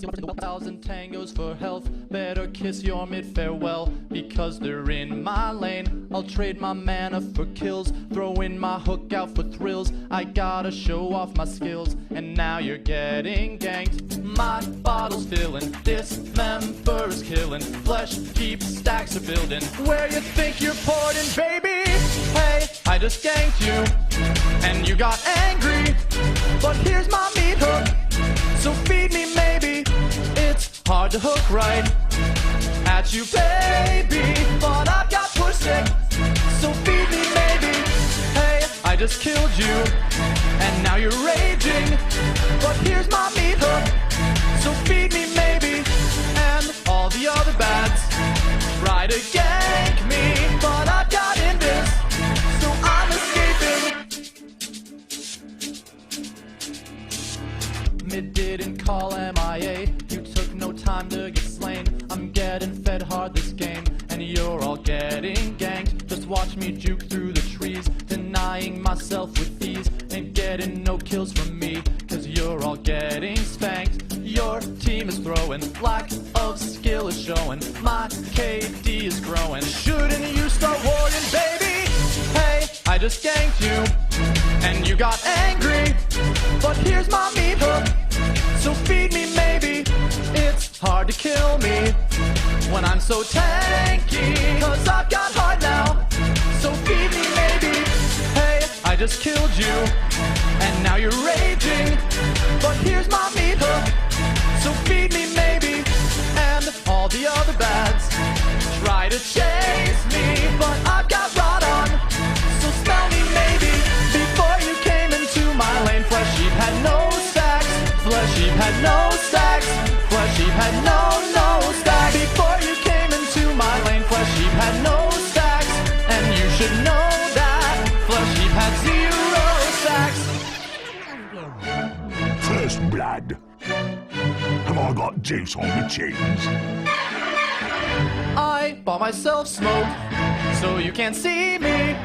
1,000 tangos for health. Better kiss your mid farewell, because they're in my lane. I'll trade my mana for kills, throw in my hook out for thrills. I gotta show off my skills, and now you're getting ganked. My bottle's filling, dismember is killing. Flesh keep stacks are building. Where you think you're porting, baby? Hey, I just ganked you, and you got angry. But here's my meat hook, so feed me maybe. It's hard to hook right at you, baby, but I've got push stick, so feed me maybe. Hey, I just killed you, and now you're raging. But here's my meat hook, so feed me maybe. And all the other bads try to gank me, but I've got invis, so I'm escaping. Mid didn't call MIA, you took no time to get slain. I'm getting fed hard this game, and you're all getting ganked. Just watch me juke through the trees, denying myself with ease. Ain't getting no kills from me, cause you're all getting spanked. Your team is throwing, lack of skill is showing. My KD is growing. Shouldn't you start warring, baby? Hey, I just ganked you, and you got angry. But here's my meat hook, so feed me maybe. It's hard to kill me when I'm so tanky, cause I've got heart now, so feed me maybe. Hey, I just killed you, and now you're raging. But here's my meat hook, so feed me maybe. And all the other bads try to chase me, but I've got rot on, so smell me maybe. Before you came into my lane, Flesh Sheep had no stacks. Flesh Sheep had no stacks. Flesh Sheep had no stacks. Before you came into my lane, Flesh Sheep had no stacks, and you should know that Flesh Sheep had 0 stacks. First blood. Have I got juice on the chains? I bought myself smoke, so you can't see me.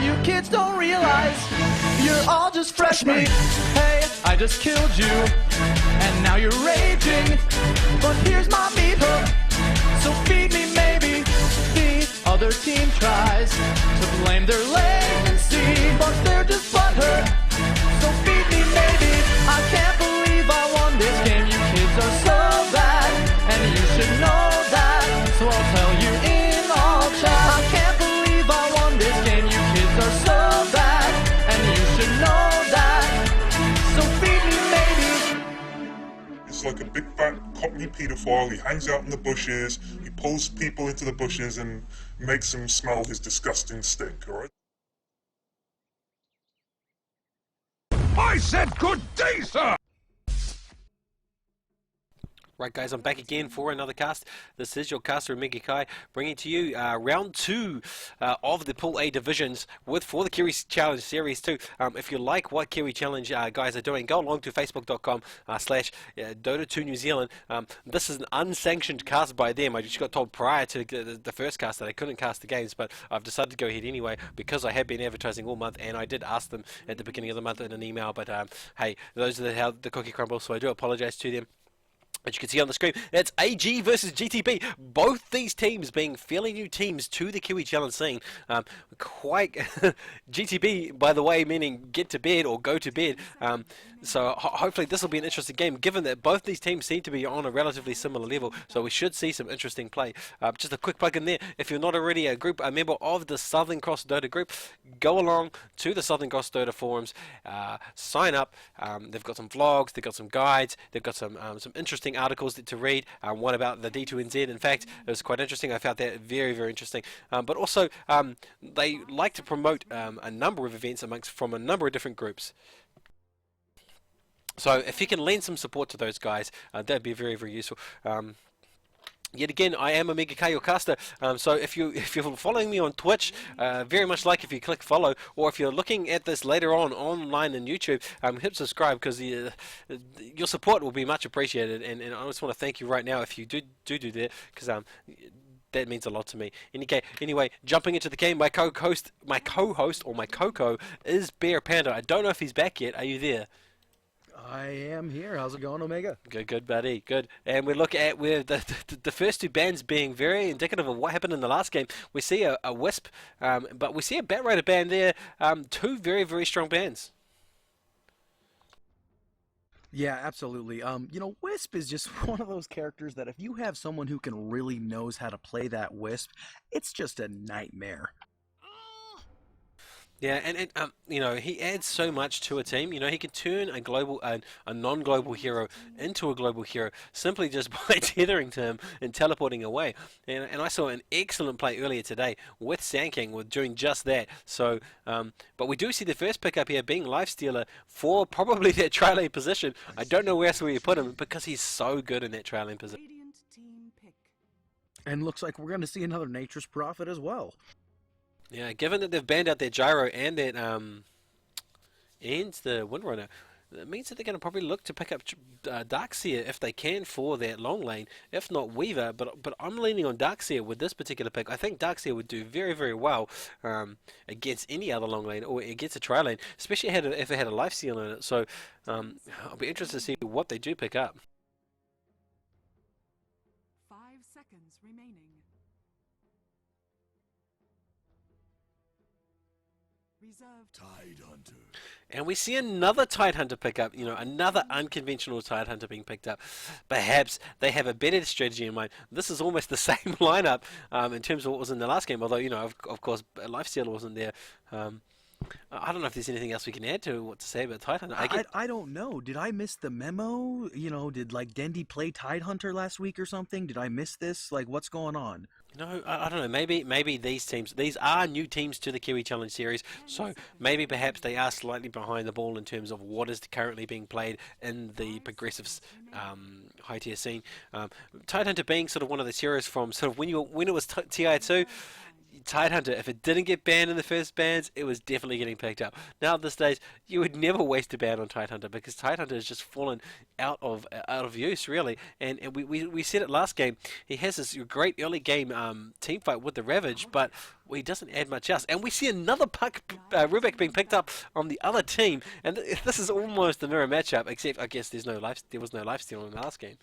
You kids don't realize you're all just fresh meat. Hey, I just killed you, and now you're raging. But here's my meat hook, so feed me maybe. The other team tries to blame their latency, but they're just butthurt, so feed me maybe. I can't believe I won this game. You kids are so bad, and you should know that, so I'll tell you in all chat. I can't believe I won this game. You kids are so bad, and you should know that, so feed me maybe. It's like a big fat cockney paedophile. He hangs out in the bushes, he pulls people into the bushes and makes them smell his disgusting stink, alright? I said good day, sir! Right guys, I'm back again for another cast. This is your caster Omega Kai, bringing to you round 2 of the Pool A divisions for the Kiwi Challenge Series 2. If you like what Kiwi Challenge guys are doing, go along to facebook.com/Dota2 New Zealand. This is an unsanctioned cast by them. I just got told prior to the first cast that I couldn't cast the games, but I've decided to go ahead anyway because I have been advertising all month, and I did ask them at the beginning of the month in an email, but hey, those are how the cookie crumbles, so I do apologize to them. As you can see on the screen, it's AG versus GTB. Both these teams being fairly new teams to the Kiwi Challenge scene. Quite GTB, by the way, meaning get to bed or go to bed. So hopefully this will be an interesting game, given that both these teams seem to be on a relatively similar level. So we should see some interesting play. Just a quick plug in there. If you're not already a member of the Southern Cross Dota group, go along to the Southern Cross Dota forums, sign up. They've got some vlogs, they've got some guides, they've got some interesting articles to read. One about the D2NZ. In fact, it was quite interesting. I found that very, very interesting. But also, they like to promote a number of events from a number of different groups. So if you can lend some support to those guys, that'd be very, very useful. Yet again, I am Omega Kai, your caster. So if you're following me on Twitch, very much like if you click follow, or if you're looking at this later on online in YouTube, hit subscribe, because your support will be much appreciated. And I just want to thank you right now if you do that, because that means a lot to me. Anyway, jumping into the game, my co-host or my Coco is Bear Panda. I don't know if he's back yet. Are you there? I am here. How's it going, Omega? Good, buddy. Good. And we look at where the first two bands being very indicative of what happened in the last game. We see a Wisp, but we see a Bat Rider band there. Two very, very strong bands. Yeah, absolutely. Wisp is just one of those characters that if you have someone who can really knows how to play that Wisp, it's just a nightmare. Yeah, and he adds so much to a team. He can turn a non-global hero into a global hero simply just by tethering to him and teleporting away. And I saw an excellent play earlier today with Sand with doing just that. So, but we do see the first pickup here being Lifestealer for probably that trail lane position. I don't know where else we put him because he's so good in that trail lane position. And looks like we're going to see another Nature's Prophet as well. Yeah, given that they've banned out their Gyro and that and the Windrunner, that means that they're going to probably look to pick up Darkseer if they can for that long lane, if not Weaver. But I'm leaning on Darkseer with this particular pick. I think Darkseer would do very, very well against any other long lane or against a tri lane, especially if it had a life steal in it. So I'll be interested to see what they do pick up. 5 seconds remaining. Tidehunter. And we see another Tidehunter pick up, another unconventional Tidehunter being picked up. Perhaps they have a better strategy in mind. This is almost the same lineup in terms of what was in the last game, although, of course, Lifestealer wasn't there. I don't know if there's anything else we can add to what to say about Tidehunter. I don't know. Did I miss the memo? Did Dendy play Tidehunter last week or something? Did I miss this? What's going on? No, I don't know. Maybe these are new teams to the Kiwi Challenge Series, so maybe perhaps they are slightly behind the ball in terms of what is currently being played in the progressive high tier scene. Tidehunter being sort of one of the heroes from sort of when it was TI2. Tidehunter, if it didn't get banned in the first bans, it was definitely getting picked up. Now at this stage, you would never waste a ban on Tidehunter because Tidehunter has just fallen out of use really. And we said it last game. He has this great early game team fight with the Ravage, but he doesn't add much else. And we see another Rubik being picked up on the other team, and this is almost a mirror matchup, except I guess there was no life steal in the last game.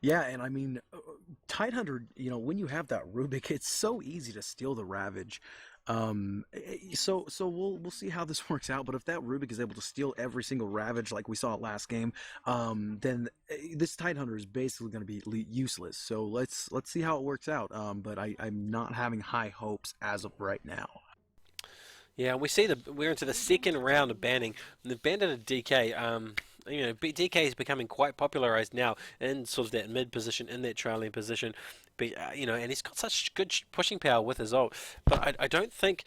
Yeah, and I mean, Tidehunter, when you have that Rubik, it's so easy to steal the Ravage. So we'll see how this works out. But if that Rubik is able to steal every single Ravage like we saw last game, then this Tidehunter is basically going to be useless. So let's see how it works out. But I'm not having high hopes as of right now. Yeah, we see we're into the second round of banning. They've banned a DK. DK is becoming quite popularized now in sort of that mid position, in that trailing position. But, and he's got such good pushing power with his ult. But I don't think,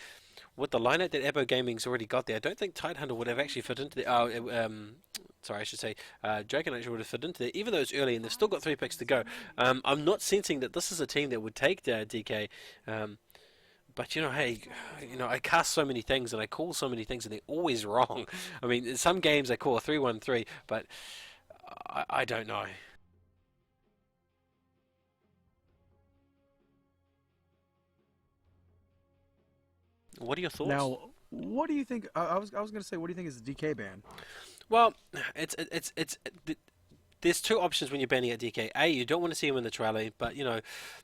with the lineup that Abo Gaming's already got there, I don't think Tidehunter would have actually fit into the. Sorry, I should say Dragon actually would have fit into there, even though it's early and they've still got 3 picks to go. I'm not sensing that this is a team that would take DK. But hey, I cast so many things and I call so many things and they're always wrong. I mean, in some games I call a 3-1-3, but I don't know. What are your thoughts? Now, what do you think? I was going to say, what do you think is the DK ban? Well, there's two options when you're banning a DK. A, you don't want to see him in the trail lane, but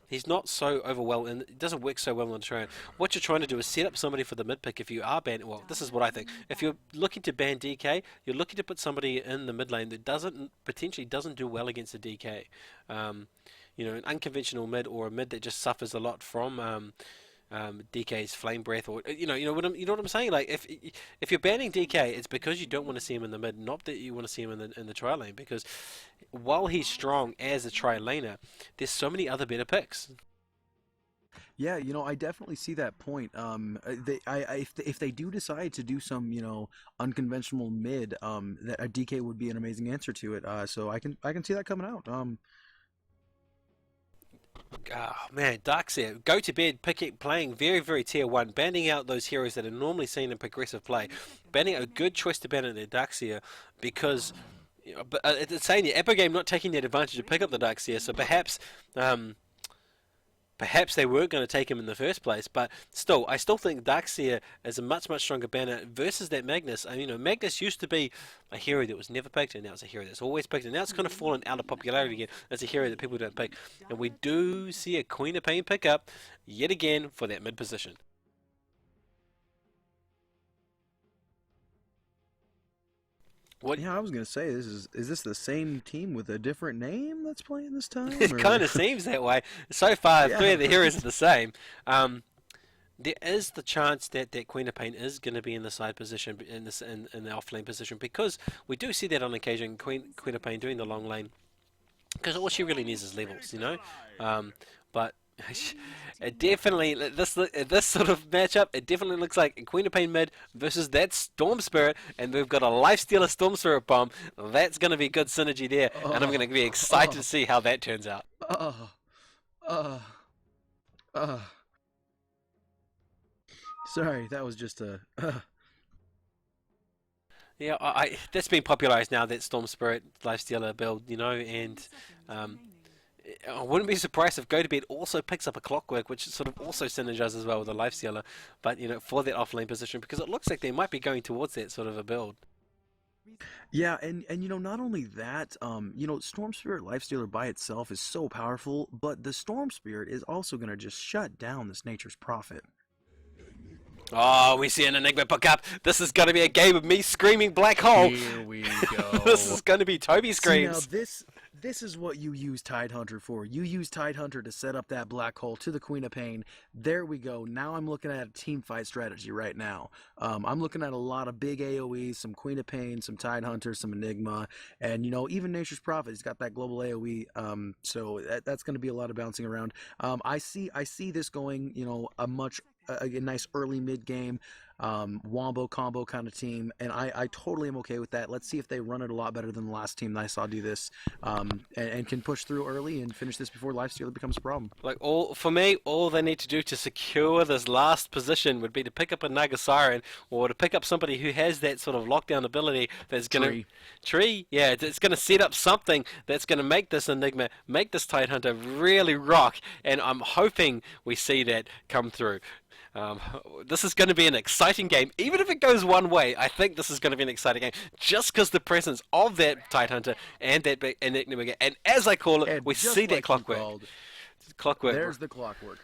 he's not so overwhelmed and it doesn't work so well on the trail. What you're trying to do is set up somebody for the mid pick if you are banning. Well, this is what I think. If you're looking to ban DK, you're looking to put somebody in the mid lane that potentially doesn't do well against a DK. An unconventional mid or a mid that just suffers a lot from DK's flame breath, or you know what I'm saying. Like if you're banning DK, it's because you don't want to see him in the mid, not that you want to see him in the tri lane. Because while he's strong as a tri laner, there's so many other better picks. Yeah, I definitely see that point. If they do decide to do some, unconventional mid, that a DK would be an amazing answer to it. So I can see that coming out. Oh man, Darkseer, go to bed, playing very, very tier 1, banning out those heroes that are normally seen in progressive play. Banning a good choice to ban in their Darkseer because it's saying the Epo game not taking that advantage to pick up the Darkseer, so perhaps perhaps they weren't going to take him in the first place, but still, I still think Darkseer is a much, much stronger banner versus that Magnus. I mean, Magnus used to be a hero that was never picked, and now it's a hero that's always picked, and now it's kind of fallen out of popularity again. It's a hero that people don't pick, and we do see a Queen of Pain pick up yet again for that mid position. What? Yeah, I was gonna say, is this the same team with a different name that's playing this time? It kind of seems that way. So far, Yeah. 3 of the heroes are the same. There is the chance that Queen of Pain is going to be in the side position, in the off lane position, because we do see that on occasion, Queen of Pain doing the long lane, because all she really needs is levels, you know. But it definitely, this sort of matchup, it definitely looks like Queen of Pain mid versus that Storm Spirit, and we've got a Lifestealer Storm Spirit bomb. That's going to be good synergy there, and I'm going to be excited to see how that turns out. Sorry, that was just a. Yeah, that's been popularized now, that Storm Spirit Lifestealer build, you know, and I wouldn't be surprised if GTB also picks up a Clockwork, which sort of also synergizes as well with a Lifestealer, but, you know, for that offlane position, because it looks like they might be going towards that sort of a build. Yeah, and you know, not only that, you know, Storm Spirit Lifestealer by itself is so powerful, but the Storm Spirit is also going to just shut down this Nature's Prophet. Oh, we see an Enigma pick up. This is going to be a game of me screaming black hole. Here we go. This is going to be Toby screams. See, now this is what you use Tidehunter for. You use Tidehunter to set up that black hole to the Queen of Pain. There we go. Now I'm looking at a team fight strategy right now. I'm looking at a lot of big AoEs, some Queen of Pain, some Tidehunter, some Enigma, and, you know, even Nature's Prophet. He's got that global AoE, so that's going to be a lot of bouncing around. I see this going, you know, a nice early mid game wombo combo kind of team, and I totally am okay with that. Let's see if they run it a lot better than the last team that I saw do this, and can push through early and finish this before Lifestealer becomes a problem. Like, for me, all they need to do to secure this last position would be to pick up a Nagasiren, or to pick up somebody who has that sort of lockdown ability that's going to... Yeah, it's going to set up something that's going to make this Enigma, make this Tidehunter really rock, and I'm hoping we see that come through. This is going to be an exciting game. Even if it goes one way, I think this is going to be an exciting game, just because the presence of that Tidehunter and that big Enigma, and as I call it, And we just see like that you Clockwork. called, Clockwork. There's the Clockwork.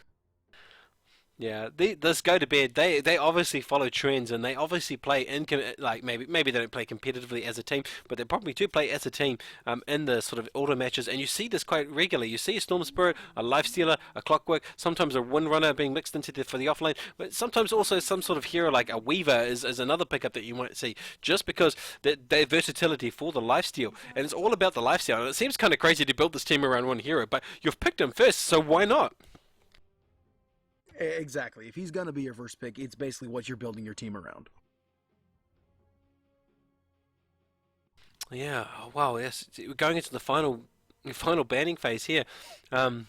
Yeah, this go to bed. They obviously follow trends, and they obviously play in like maybe they don't play competitively as a team, but they probably do play as a team in the sort of auto matches. And you see this quite regularly. You see a Storm Spirit, a Lifestealer, a Clockwork, sometimes a Windrunner being mixed into for the offlane, but sometimes also some sort of hero like a Weaver is another pickup that you might see, just because their versatility for the lifesteal, and it's all about the lifesteal. And it seems kind of crazy to build this team around one hero, but you've picked him first, so why not? Exactly. If he's going to be your first pick, it's basically what you're building your team around. Yeah, wow, yes. We're going into the final banning phase here. You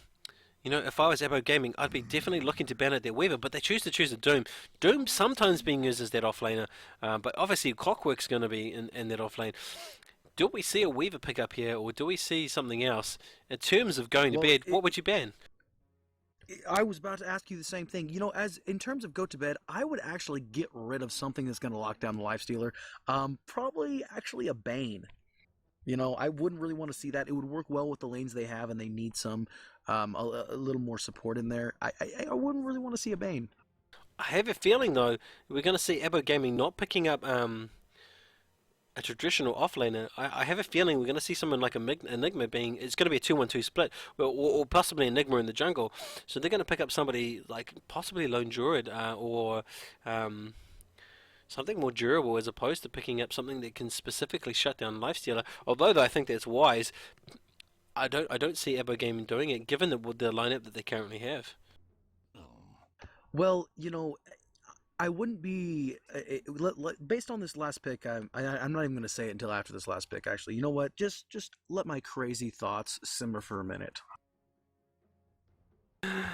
know, if I was Abo Gaming, I'd be definitely looking to ban out their Weaver, but they choose a Doom. Doom sometimes being used as that offlaner, but obviously Clockwork's going to be in that offlane. Do we see a Weaver pick up here, or do we see something else? In terms of going to bed, what would you ban? I was about to ask you the same thing. You know, as in terms of go to bed, I would actually get rid of something that's going to lock down the Lifestealer. Probably actually a Bane. You know, I wouldn't really want to see that. It would work well with the lanes they have, and they need some a little more support in there. I wouldn't really want to see a Bane. I have a feeling though we're going to see Abo Gaming not picking up a traditional offlaner. I have a feeling we're going to see someone like Enigma being, it's going to be a 2-1-2 split, or possibly Enigma in the jungle. So they're going to pick up somebody like possibly Lone Druid, or something more durable, as opposed to picking up something that can specifically shut down Lifestealer. Although I think that's wise, I don't see Abo Gaming doing it, given the lineup that they currently have. Well, you know, I wouldn't be based on this last pick. I'm not even going to say it until after this last pick. Actually, you know what? Just let my crazy thoughts simmer for a minute.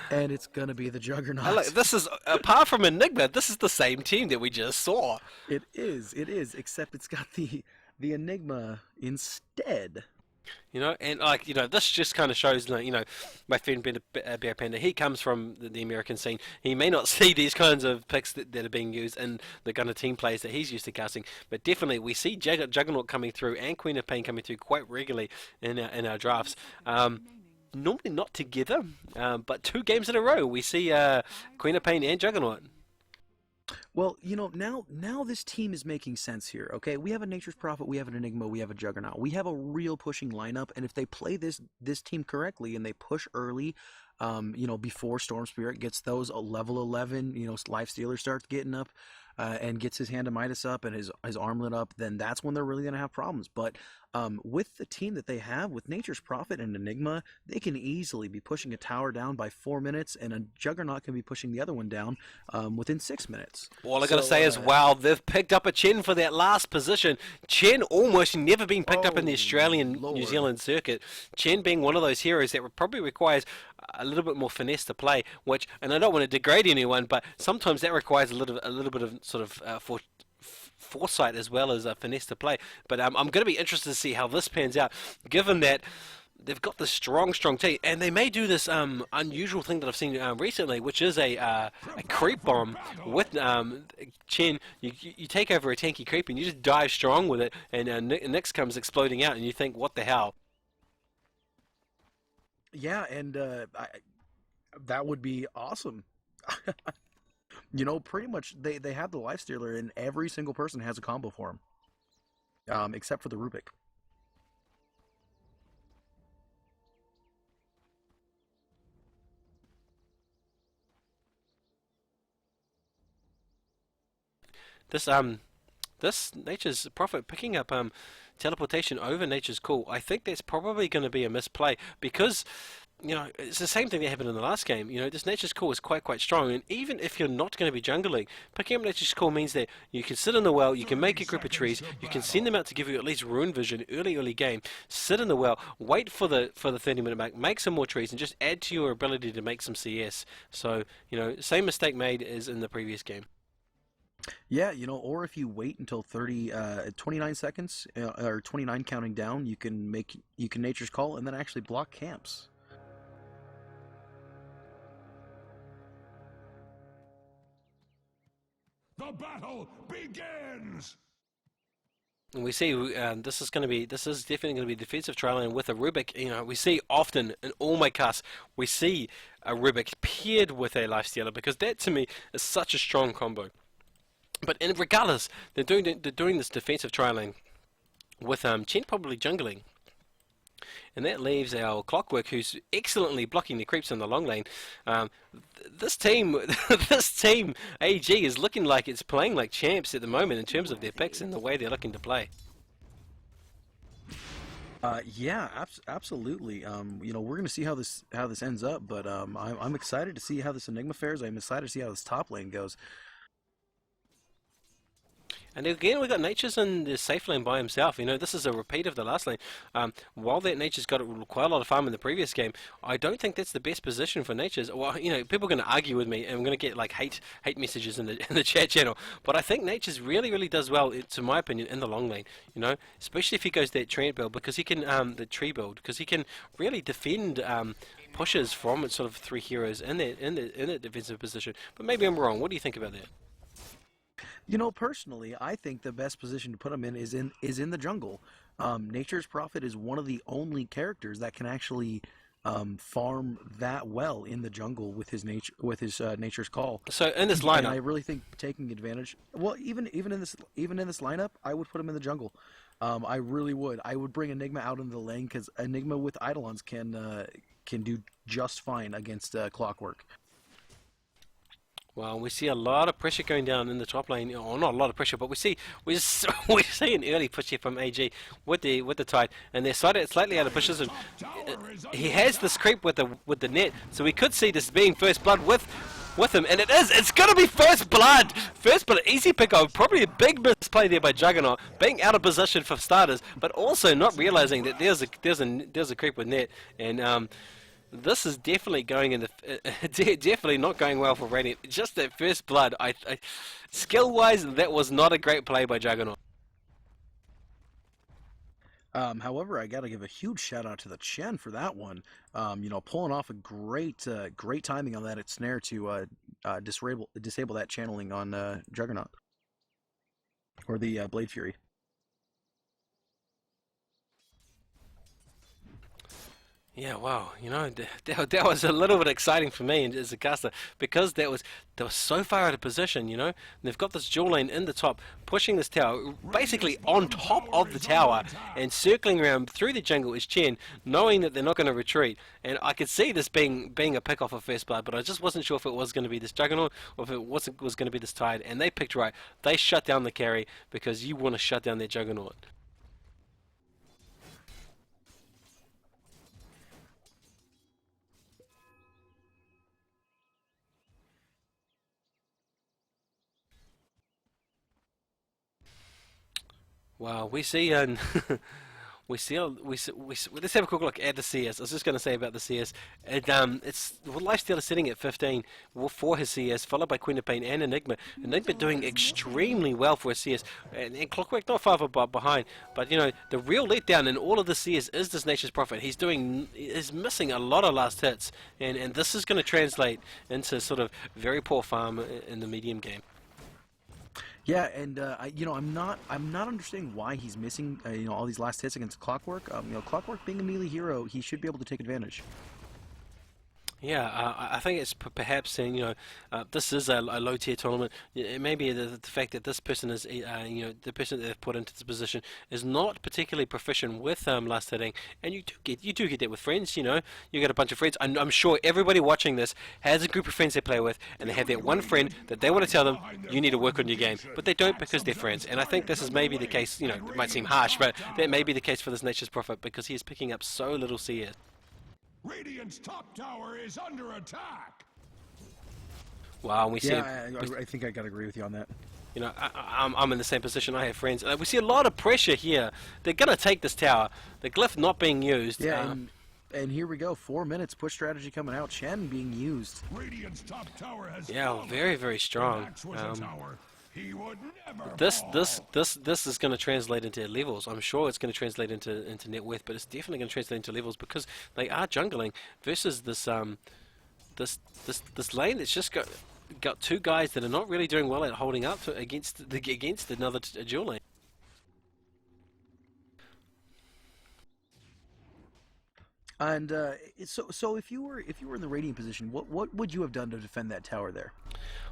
And it's going to be the Juggernaut. This is, apart from Enigma, this is the same team that we just saw. It is, except it's got the Enigma instead. You know, and like, this just kind of shows, my friend Bear Panda, he comes from the American scene. He may not see these kinds of picks that are being used in the kind of team plays that he's used to casting, but definitely we see Juggernaut coming through and Queen of Pain coming through quite regularly in our drafts. Normally not together, but 2 games in a row we see Queen of Pain and Juggernaut. Well, now this team is making sense here. Okay, we have a Nature's Prophet, we have an Enigma, we have a Juggernaut. We have a real pushing lineup, and if they play this team correctly and they push early, before Storm Spirit gets those level 11, Life Stealer starts getting up, and gets his Hand of Midas up and his armlet up, then that's when they're really going to have problems. But with the team that they have, with Nature's Prophet and Enigma, they can easily be pushing a tower down by 4 minutes, and a Juggernaut can be pushing the other one down within 6 minutes. All I got to say is, wow, they've picked up a Chen for that last position. Chen almost never been picked up in the Australian Lord. New Zealand circuit. Chen being one of those heroes that probably requires a little bit more finesse to play, and I don't want to degrade anyone, but sometimes that requires a little bit of sort of foresight as well as finesse to play. But I'm going to be interested to see how this pans out, given that they've got this strong team, and they may do this unusual thing that I've seen recently, which is a creep bomb with Chen. You take over a tanky creep and you just dive strong with it, and Nyx comes exploding out, and you think, what the hell? Yeah, and that would be awesome. Pretty much they have the Life Stealer, and every single person has a combo for him, except for the Rubik. This Nature's Prophet picking up teleportation over Nature's Call, I think that's probably going to be a misplay, because it's the same thing that happened in the last game. This Nature's Call is quite strong, and even if you're not going to be jungling, picking up Nature's Call means that you can sit in the well, you can make a group of trees, you can send them out to give you at least Rune Vision early game, sit in the well, wait for the 30-minute mark, make some more trees, and just add to your ability to make some CS. So, same mistake made as in the previous game. Yeah, or if you wait until 29 seconds, or 29 counting down, you can Nature's Call and then actually block camps. The battle begins! And we see this is definitely going to be defensive trial, and with a Rubik, we see often in all my casts, we see a Rubik paired with a Life Stealer, because that to me is such a strong combo. But regardless, they're doing this defensive trialing with Chen probably jungling. And that leaves our Clockwork, who's excellently blocking the creeps in the long lane. This team AG is looking like it's playing like champs at the moment in terms of their picks and the way they're looking to play. Yeah, absolutely. We're going to see how this ends up, but I'm excited to see how this Enigma fares. I'm excited to see how this top lane goes. And again, we got Nature's in the safe lane by himself. This is a repeat of the last lane. While that Nature's got quite a lot of farm in the previous game, I don't think that's the best position for Nature's. Well, people are going to argue with me, and I'm going to get like hate messages in the chat channel. But I think Nature's really does well, to my opinion, in the long lane. Especially if he goes that treant build, because he can the tree build, because he can really defend pushes from sort of 3 heroes in that defensive position. But maybe I'm wrong. What do you think about that? Personally, I think the best position to put him in is in the jungle. Nature's Prophet is one of the only characters that can actually farm that well in the jungle with his Nature's Call. So in this lineup, and I really think taking advantage. Well, even in this lineup, I would put him in the jungle. I really would. I would bring Enigma out into the lane, because Enigma with Eidolons can do just fine against Clockwork. Well, we see a lot of pressure going down in the top lane. Or not a lot of pressure, but we see an early push here from AG with the Tide, and they're slightly out of position. He has this creep with the net, so we could see this being first blood with him, and it's going to be first blood. First blood, easy pick up. Probably a big misplay there by Juggernaut, being out of position for starters, but also not realizing that there's a creep with net, and this is definitely going in definitely not going well for Radiant. Just that first blood, skill-wise, that was not a great play by Juggernaut. However, I got to give a huge shout out to the Chen for that one. Pulling off a great timing on that snare to disable that channeling on Juggernaut or the Blade Fury. Yeah, wow. That was a little bit exciting for me as a caster because they were so far out of position. And they've got this dual lane in the top, pushing this tower basically on top of the tower and circling around through the jungle is Chen, knowing that they're not going to retreat. And I could see this being a pick off of First Blood, but I just wasn't sure if it was going to be this Juggernaut or if it was going to be this Tide. And they picked right. They shut down the carry because you want to shut down their Juggernaut. Wow, we see let's have a quick look at the CS. I was just going to say about the CS. Lifesteal is sitting at 15 for his CS, followed by Queen of Pain and Enigma. Enigma doing extremely well for his CS, and Clockwork not far behind. But the real letdown in all of the CS is this Nature's Prophet. He's missing a lot of last hits, and this is going to translate into sort of very poor farm in the medium game. Yeah, and I'm not understanding why he's missing all these last hits against Clockwork. Clockwork being a melee hero, he should be able to take advantage. Yeah, I think it's perhaps saying, this is a low tier tournament. It may be the fact that this person is, the person that they've put into this position is not particularly proficient with last hitting, and you do get that with friends. You got a bunch of friends. I'm sure everybody watching this has a group of friends they play with, and they have that one friend that they want to tell them you need to work on your game, but they don't because they're friends. And I think this is maybe the case. It might seem harsh, but that may be the case for this Nature's Prophet because he is picking up so little CS. Radiant's top tower is under attack. Wow, and we see. Yeah, I think I gotta agree with you on that. I'm in the same position. I have friends. We see a lot of pressure here. They're gonna take this tower. The glyph not being used. Yeah, and here we go. 4 minutes push strategy coming out. Chen being used. Radiant's top tower has very, very strong. He would never This is going to translate into levels. I'm sure it's going to translate into net worth, but it's definitely going to translate into levels because they are jungling versus this lane that's just got two guys that are not really doing well at holding up against another dual lane. And so if you were in the Radiant position, what would you have done to defend that tower there?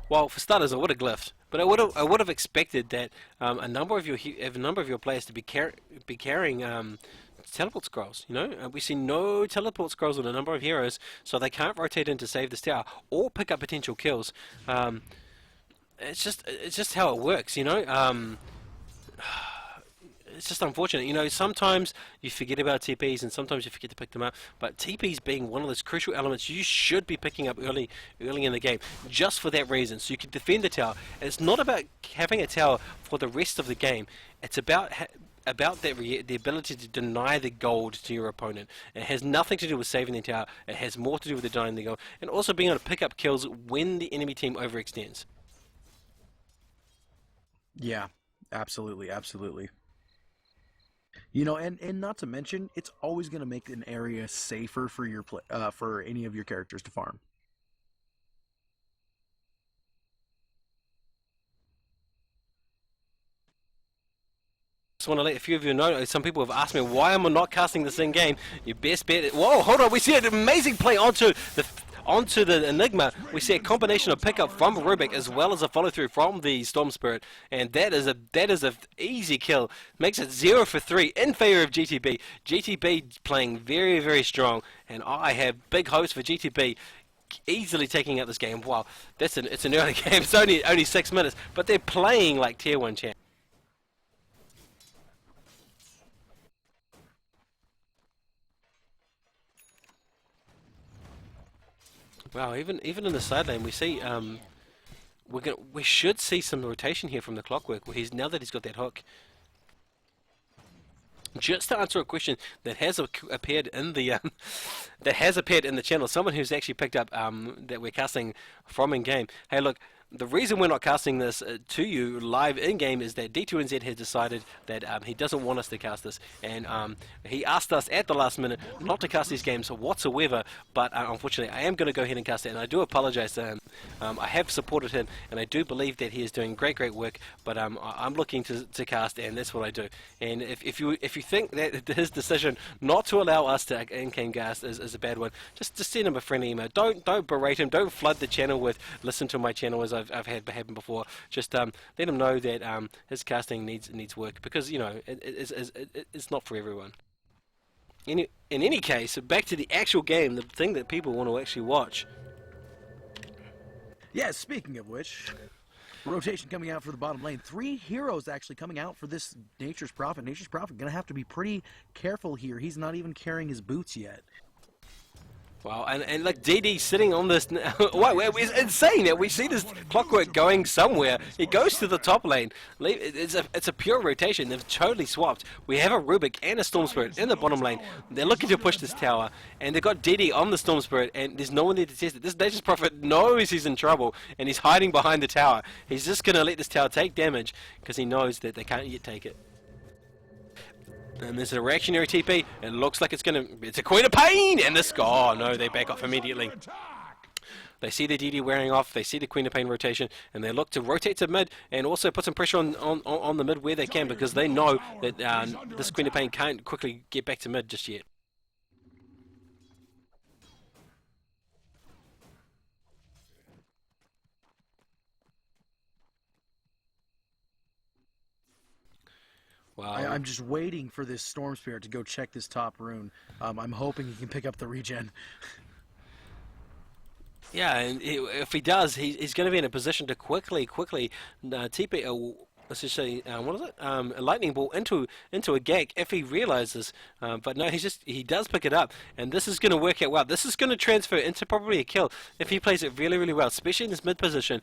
Well, for starters, I would have glyphed, but I would have expected that a number of your players to be carrying teleport scrolls. We see no teleport scrolls on a number of heroes, so they can't rotate in to save this tower or pick up potential kills. It's just how it works. It's just unfortunate. Sometimes you forget about TPs and sometimes you forget to pick them up. But TPs being one of those crucial elements you should be picking up early in the game, just for that reason, so you can defend the tower. And it's not about having a tower for the rest of the game. It's about the ability to deny the gold to your opponent. It has nothing to do with saving the tower. It has more to do with denying the gold, and also being able to pick up kills when the enemy team overextends. Yeah, absolutely. And not to mention, it's always going to make an area safer for your for any of your characters to farm. Just want to let a few of you know, some people have asked me why am I not casting this in game. Your best bet. Whoa, hold on, we see an amazing play onto the Enigma. We see a combination of pickup from Rubik as well as a follow through from the Storm Spirit, and that is a easy kill. Makes it 0 for 3 in favor of GTB. GTB playing very, very strong, and I have big hopes for GTB easily taking out this game. Wow, it's an early game. It's only 6 minutes, but they're playing like tier 1 champ. Wow, even in the side lane, we see we should see some rotation here from the Clockwork. Where now that he's got that hook. Just to answer a question that has appeared in the channel, someone who's actually picked up that we're casting from in game. Hey, look, the reason we're not casting this to you live in-game is that D2NZ has decided that he doesn't want us to cast this, and he asked us at the last minute not to cast these games whatsoever, but unfortunately I am going to go ahead and cast it, and I do apologize to him. I have supported him, and I do believe that he is doing great work, but I'm looking to cast, and that's what I do. And if you think that his decision not to allow us to in-game cast is a bad one, just send him a friendly email. Don't berate him, don't flood the channel with listen to my channel as I've had happen before. Just let him know that his casting needs work, because it's not for everyone. In any case, back to the actual game, the thing that people want to actually watch. Yeah, speaking of which, rotation coming out for the bottom lane. 3 heroes actually coming out for this Nature's Prophet. Nature's Prophet going to have to be pretty careful here. He's not even carrying his boots yet. Wow, and like DD sitting on this, it's insane that we see this clockwork going somewhere. He goes to the top lane. It's a pure rotation. They've totally swapped. We have a Rubik and a Storm Spirit in the bottom lane. They're looking to push this tower, and they've got DD on the Storm Spirit, and there's no one there to test it. This Nature's Prophet knows he's in trouble, and he's hiding behind the tower. He's just going to let this tower take damage, because he knows that they can't yet take it. And there's a reactionary TP. It looks like it's a Queen of Pain! And this, oh no, they back off immediately. They see the DD wearing off, they see the Queen of Pain rotation, and they look to rotate to mid and also put some pressure on the mid where they can, because they know that this Queen of Pain can't quickly get back to mid just yet. Wow. I'm just waiting for this Storm Spirit to go check this top rune. I'm hoping he can pick up the regen. Yeah, and if he does, he's going to be in a position to quickly TP let's just say, what is it? A lightning ball into a gank if he realizes. But no, he does pick it up, and this is going to work out well. This is going to transfer into probably a kill if he plays it really well, especially in this mid position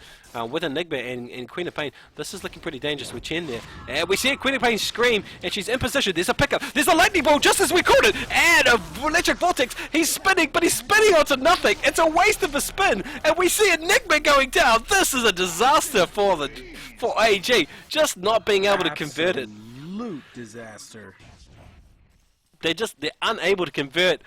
with Enigma and Queen of Pain. This is looking pretty dangerous with Chen there. And we see Queen of Pain scream, and she's in position. There's a pickup. There's a lightning ball just as we called it, and a electric vortex. He's spinning, but he's spinning onto nothing. It's a waste of a spin, and we see Enigma going down. This is a disaster for AG. Just not being able to convert it. Absolute disaster. They're unable to convert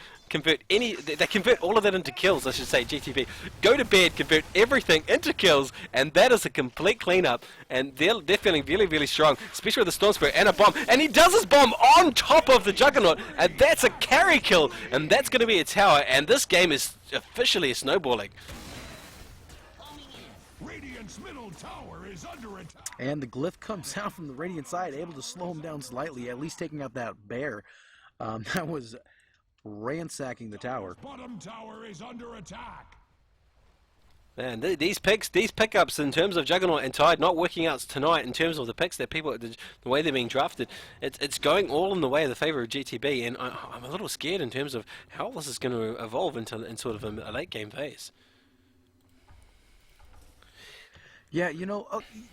any. They convert all of that into kills, I should say. GTB go to bed, convert everything into kills, and that is a complete cleanup. And they're feeling really strong, especially with the Storm Spirit and a bomb. And he does his bomb on top of the Juggernaut, and that's a carry kill. And that's going to be a tower. And this game is officially snowballing. Radiant's middle tower is under attack. And the glyph comes out from the Radiant side, able to slow him down slightly, at least taking out that bear. That was ransacking the tower. Bottom tower is under attack. Man, these pickups in terms of Juggernaut and Tide not working out tonight in terms of the picks that people, the way they're being drafted, it's going all in the way of the favour of GTB, and I'm a little scared in terms of how this is going to evolve into sort of a late game phase. Yeah,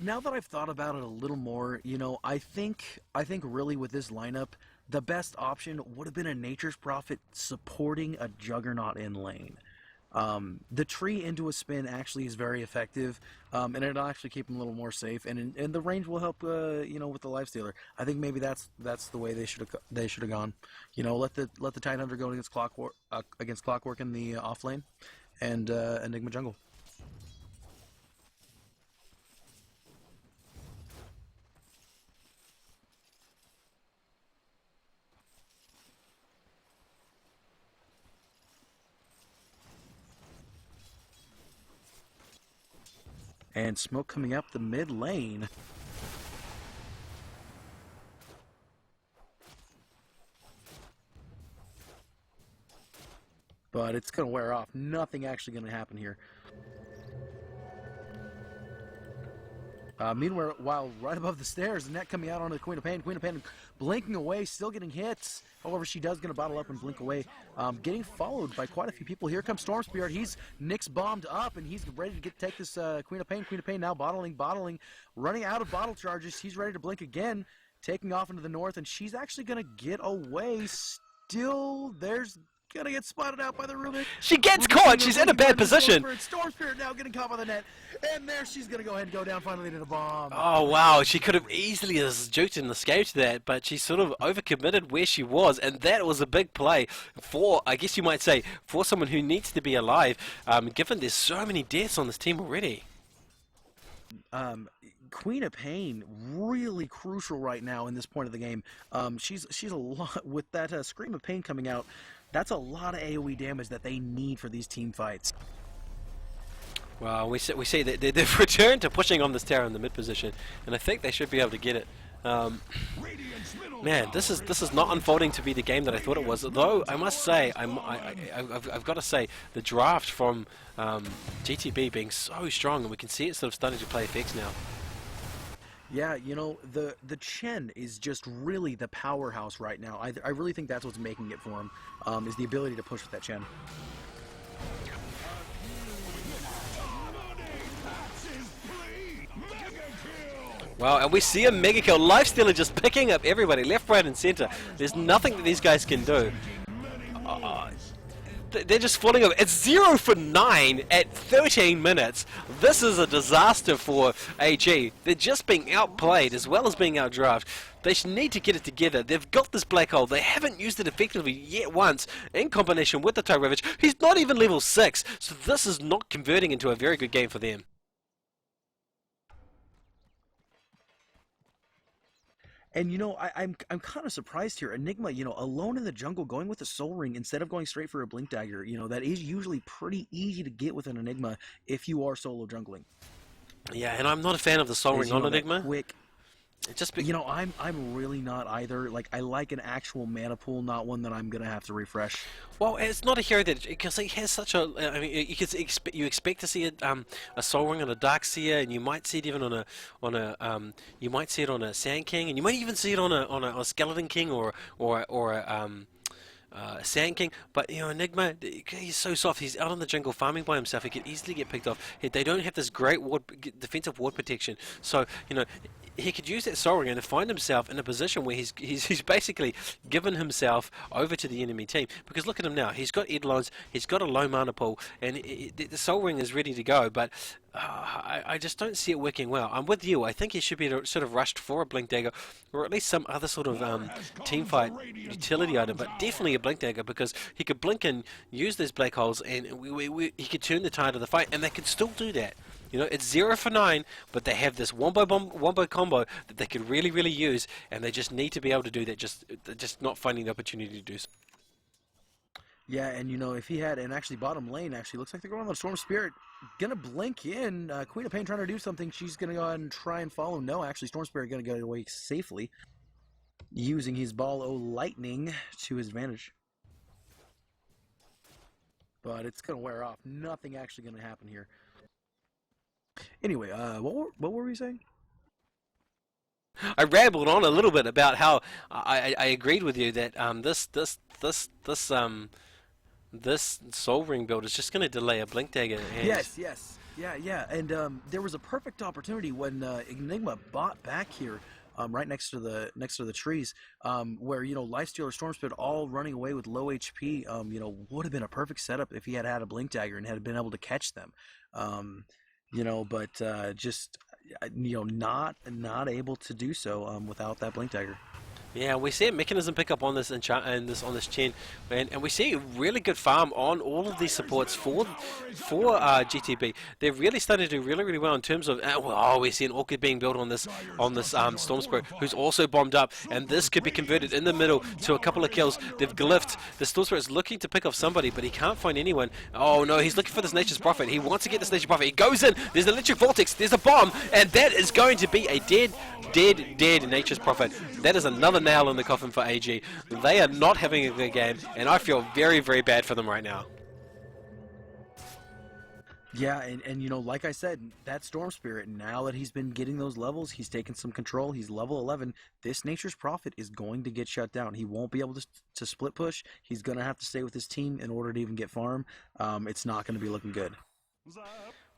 now that I've thought about it a little more, I think really with this lineup, the best option would have been a Nature's Prophet supporting a Juggernaut in lane. The tree into a spin actually is very effective, and it'll actually keep him a little more safe, and the range will help, with the lifestealer. I think maybe that's the way they should have gone. Let the Tidehunter go against Clockwork in the off lane, and Enigma jungle. And smoke coming up the mid lane. But it's going to wear off. Nothing actually going to happen here. Meanwhile, right above the stairs, the net coming out onto the Queen of Pain. Queen of Pain blinking away, still getting hits. However, she does going to bottle up and blink away. Getting followed by quite a few people. Here comes Storm Spirit. He's Nick's bombed up, and he's ready to take this Queen of Pain. Queen of Pain now bottling, running out of bottle charges. He's ready to blink again, taking off into the north, and she's actually going to get away. Still, there's gonna get spotted out by the Rubik. She gets Rubik caught. Senior She's in a looking bad for the position. Storm Spirit now getting caught by the net. And there she's gonna go ahead and go down finally into the bomb. Oh wow, she could have easily juked and escaped that, but she sort of overcommitted where she was, and that was a big play for, I guess you might say, for someone who needs to be alive, given there's so many deaths on this team already. Queen of Pain really crucial right now in this point of the game. She's a lot with that Scream of Pain coming out. That's a lot of AoE damage that they need for these team fights. Well, we see that they've returned to pushing on this tower in the mid position, and I think they should be able to get it. Man, this is not unfolding to be the game that I thought it was. Though I must say, I've got to say, the draft from GTB being so strong, and we can see it sort of starting to play effects now. Yeah, you know, the Chen is just really the powerhouse right now. I really think that's what's making it for him, is the ability to push with that Chen. Well, and we see a mega kill. Lifestealer just picking up everybody, left, right, and center. There's nothing that these guys can do. They're just falling over. It's 0 for 9 at 13 minutes. This is a disaster for AG. They're just being outplayed as well as being outdrafted. They need to get it together. They've got this black hole. They haven't used it effectively yet once in combination with the Tide Ravage. He's not even level 6, so this is not converting into a very good game for them. And you know, I'm kind of surprised here. Enigma, you know, alone in the jungle, going with a Soul Ring instead of going straight for a Blink Dagger. You know, that is usually pretty easy to get with an Enigma if you are solo jungling. Yeah, and I'm not a fan of the Soul Ring on Enigma. Quick. Just you know, I'm really not either. Like, I like an actual mana pool, not one that I'm gonna have to refresh. Well, it's not a hero that, because he has such a. I mean, you expect to see a Soul Ring on a Dark Seer, and you might see it even on a you might see it on a Sand King, and you might even see it on a Skeleton King or Sand King. But you know, Enigma, he's so soft. He's out in the jungle farming by himself. He could easily get picked off. They don't have this great defensive ward protection. So you know, he could use that Soul Ring and find himself in a position where he's basically given himself over to the enemy team. Because look at him now. He's got Eidolons, he's got a low mana pool, and the Soul Ring is ready to go. But I just don't see it working well. I'm with you. I think he should be sort of rushed for a Blink Dagger, or at least some other sort of team fight utility item. But definitely a Blink Dagger, because he could blink and use those black holes, and he could turn the tide of the fight, and they could still do that. You know, it's 0 for 9, but they have this wombo combo that they could really use, and they just need to be able to do that. They're just not finding the opportunity to do so. Yeah, and you know, if he had, and actually bottom lane actually looks like they're going on the Storm Spirit, gonna blink in. Queen of Pain trying to do something. She's gonna go ahead and try and follow. No, actually, Storm Spirit gonna get away safely, using his Ball O Lightning to his advantage. But it's gonna wear off. Nothing actually gonna happen here. Anyway, what were we saying? I rambled on a little bit about how I agreed with you that this Soul Ring build is just going to delay a Blink Dagger. And Yes. Yeah. And there was a perfect opportunity when Enigma bought back here, right next to the trees, where you know Lifestealer, Storm Spirit all running away with low HP. You know, would have been a perfect setup if he had had a Blink Dagger and had been able to catch them. You know, but just you know, not able to do so without that Blink Dagger. Yeah, we see a mechanism pick up on this on this Chen, and we see really good farm on all of these supports for GTB. They're really starting to do really well in terms of we see an Orchid being built on this Storm Spirit, who's also bombed up, and this could be converted in the middle to a couple of kills. They've glyphed. The Storm Spirit's looking to pick off somebody, but he can't find anyone. Oh no, he's looking for this Nature's Prophet. He wants to get this Nature's Prophet. He goes in. There's an Electric Vortex. There's a bomb, and that is going to be a dead Nature's Prophet. That is another nail in the coffin for AG. They are not having a good game, and I feel very bad for them right now. Yeah, and you know, like I said, that Storm Spirit, now that he's been getting those levels, he's taken some control, he's level 11, this Nature's Prophet is going to get shut down. He won't be able to split push. He's going to have to stay with his team in order to even get farm. It's not going to be looking good.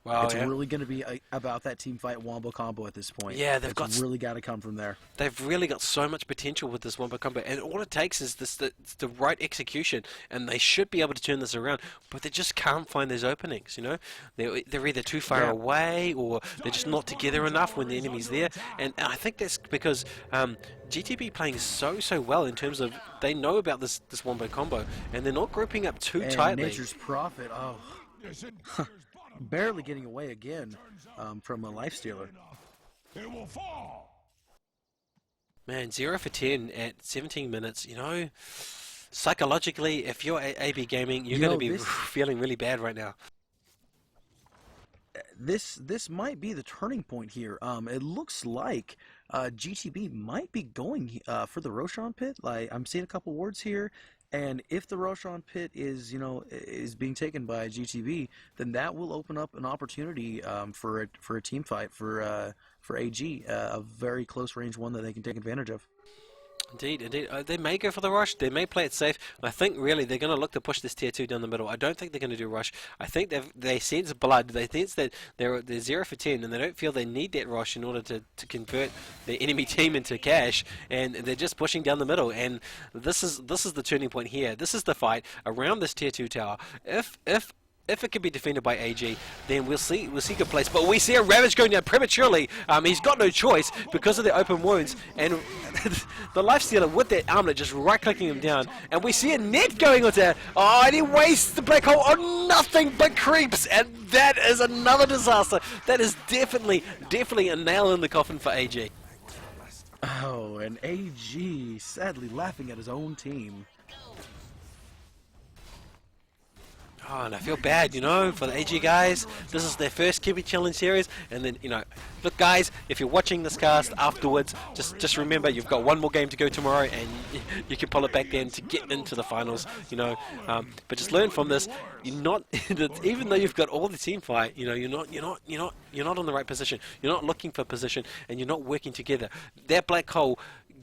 Wow, It's yeah. really going to be about that team fight wombo combo at this point. Yeah, they've it's really got to come from there. They've really got so much potential with this wombo combo, and all it takes is the right execution, and they should be able to turn this around. But they just can't find those openings. You know, they're either too far away, or they're just not together enough when the enemy's there. And I think that's because GTB playing so well in terms of they know about this wombo combo, and they're not grouping up too tightly. Nature's Prophet, barely getting away again from a life stealer. It will fall. Man, 0 for 10 at 17 minutes. You know, psychologically, if you're AB Gaming, you're going to be feeling really bad right now. This might be the turning point here. It looks like GTB might be going for the Roshan pit. Like, I'm seeing a couple wards here, and if the Roshan pit is being taken by GTB, then that will open up an opportunity for a team fight for AG, a very close range one that they can take advantage of. Indeed. They may go for the rush. They may play it safe. I think really they're going to look to push this tier 2 down the middle. I don't think they're going to do rush. I think they sense blood. They sense that they're 0 for 10, and they don't feel they need that rush in order to convert the enemy team into cash. And they're just pushing down the middle. And this is the turning point here. This is the fight around this tier 2 tower. If it can be defended by AG, then we'll see good place. But we see a Ravage going down prematurely. He's got no choice because of the open wounds, and the Lifestealer with that armlet just right-clicking him down. And we see a net going onto it. Oh, and he wastes the black hole on nothing but creeps, and that is another disaster. That is definitely a nail in the coffin for AG. Oh, and AG sadly laughing at his own team. Oh, and I feel bad, you know, for the AG guys. This is their first Kiwi Challenge series, and then, you know, look, guys, if you're watching this cast afterwards, just remember you've got one more game to go tomorrow, and you can pull it back then to get into the finals, you know. But just learn from this. You're not, even though you've got all the team fight, you know, you're not on the right position. You're not looking for position, and you're not working together. That black hole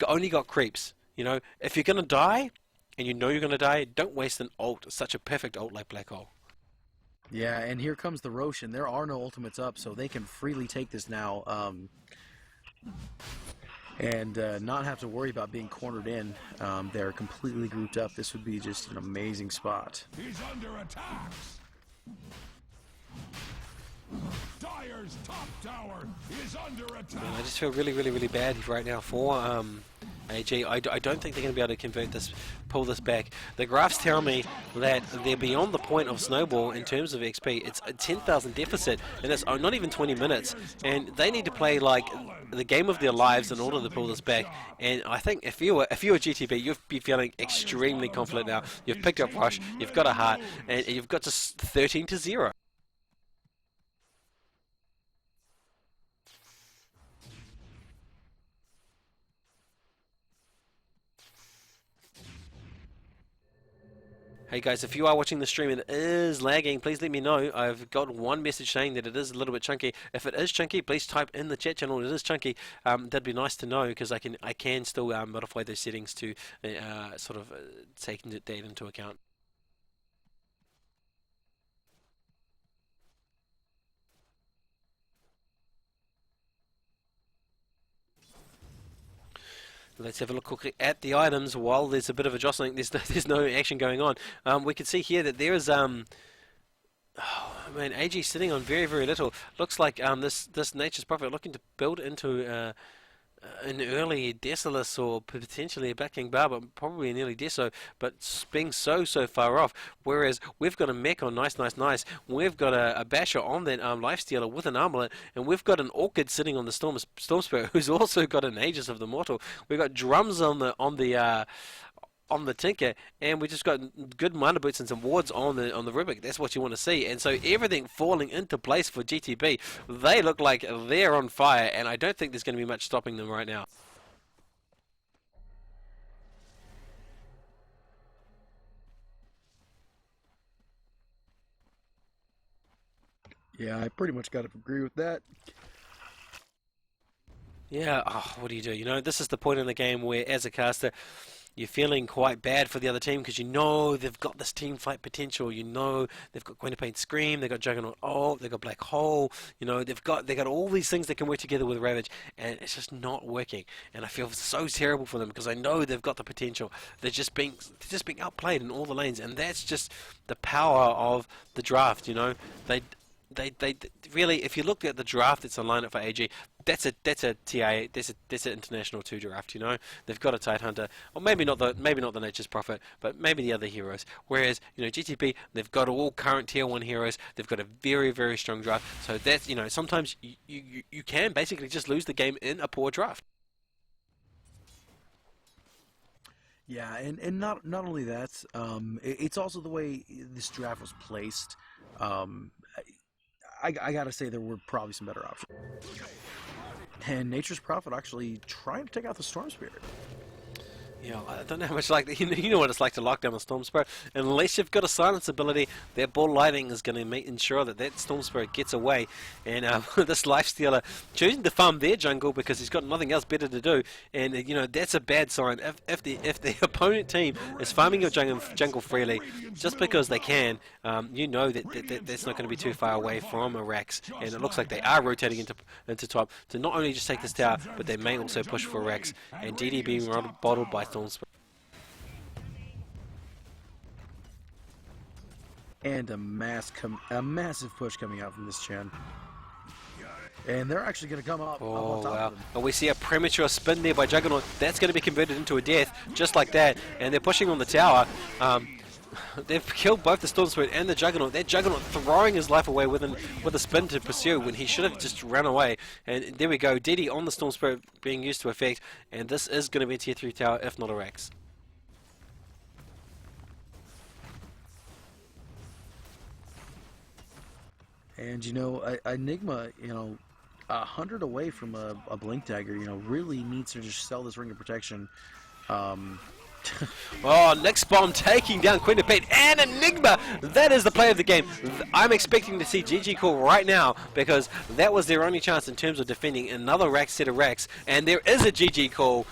only got creeps. You know, if you're gonna die, and you know you're going to die, don't waste an ult, such a perfect ult like Black Hole. Yeah, and here comes the Roshan. There are no ultimates up, so they can freely take this now and not have to worry about being cornered in. They're completely grouped up. This would be just an amazing spot. He's under attack. Dire's top tower is under attack. Man, I just feel really bad right now for AG. I don't think they're going to be able to pull this back. The graphs tell me that they're beyond the point of Snowball in terms of XP. It's a 10,000 deficit, and it's not even 20 minutes. And they need to play like the game of their lives in order to pull this back. And I think if you were GTB, you'd be feeling extremely confident now. You've picked up Rush, you've got a heart, and you've got just 13-0. Hey guys, if you are watching the stream and it is lagging, please let me know. I've got one message saying that it is a little bit chunky. If it is chunky, please type in the chat channel. It is chunky. That'd be nice to know, because I can still modify those settings to take that into account. Let's have a look quickly at the items while there's a bit of a jostling. There's no action going on. We can see here that there is AG sitting on very little. Looks like this Nature's Prophet looking to build into an early Decimus or potentially a Black King Bar, but probably an early Deso, but being so far off. Whereas we've got a mech on nice. We've got a Basher on that Lifestealer with an Armlet, and we've got an Orchid sitting on the Storm Spirit, who's also got an Aegis of the Mortal. We've got drums on the Tinker, and we just got good mana boots and some wards on the Rubik. That's what you want to see. And so everything falling into place for GTB. They look like they're on fire, and I don't think there's going to be much stopping them right now. Yeah, I pretty much got to agree with that. Yeah, what do? You know, this is the point in the game where, as a caster, you're feeling quite bad for the other team because you know they've got this team fight potential. You know they've got Gwendoline Scream, they've got Juggernaut Ult, they've got Black Hole. You know they got all these things that can work together with Ravage, and it's just not working. And I feel so terrible for them because I know they've got the potential. They're just being outplayed in all the lanes, and that's just the power of the draft. You know they really, if you looked at the draft that's online for AG, that's a TA, that's an international 2 draft. You know, they've got a Tidehunter, or maybe not the Nature's Prophet, but maybe the other heroes. Whereas GTB, they've got all current tier 1 heroes. They've got a very, very strong draft. So that's sometimes you can basically just lose the game in a poor draft. Yeah, and not only that, it's also the way this draft was placed. I gotta say there were probably some better options. And Nature's Prophet actually trying to take out the Storm Spirit. I don't know how much like you know what it's like to lock down a Storm Spirit. Unless you've got a silence ability, that ball lighting is going to ensure that Storm Spirit gets away. And this Lifestealer choosing to farm their jungle because he's got nothing else better to do. And that's a bad sign. If the opponent team is farming your jungle freely just because they can, you know that's not going to be too far away from a Rex. And it looks like they are rotating into top to not only just take this tower, but they may also push for Rex. And DD being bottled by Storm Spirit. And a massive push coming out from this Chen. And they're actually going to come up on top of them. And we see a premature spin there by Juggernaut. That's going to be converted into a death, just like that. And they're pushing on the tower. They've killed both the Storm Spirit and the Juggernaut. That Juggernaut throwing his life away with a spin to pursue when he should have just run away. And there we go. DD on the Storm Spirit being used to effect. And this is going to be a tier 3 tower, if not a Rex. And Enigma, 100 away from a Blink Dagger, really needs to just sell this Ring of Protection. Next bomb taking down Queen of Pain and Enigma. That is the play of the game. I'm expecting to see GG call right now because that was their only chance in terms of defending another Rex set of Rex. And there is a GG call.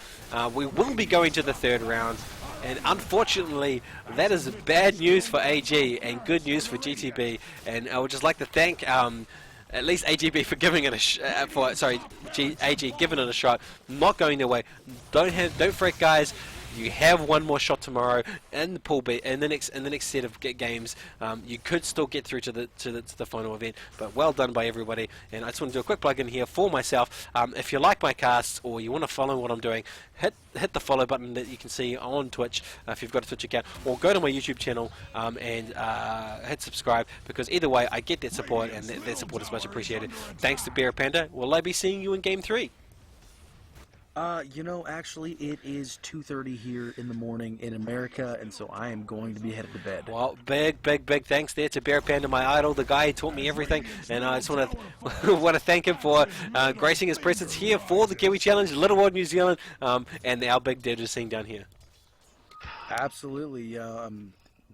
We will be going to the 3rd round. And unfortunately, that is bad news for AG and good news for GTB. And I would just like to thank at least AGB for giving it AG giving it a shot, not going their way. Don't fret, guys. You have one more shot tomorrow in the pool B in the next set of games. You could still get through to the final event, but well done by everybody. And I just want to do a quick plug in here for myself. If you like my casts or you want to follow what I'm doing, hit the follow button that you can see on Twitch if you've got a Twitch account, or go to my YouTube channel and hit subscribe, because either way I get that support, and that support is much appreciated. Thanks to Bear Panda. Will I be seeing you in Game 3? Actually, it is 2:30 here in the morning in America, and so I am going to be headed to bed. Well, big thanks there to Bear Panda, my idol, the guy who taught me everything, and I just want to thank him for gracing his presence here for the Kiwi Challenge, Little World New Zealand, and our big Dodger scene down here. Absolutely,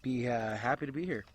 be happy to be here.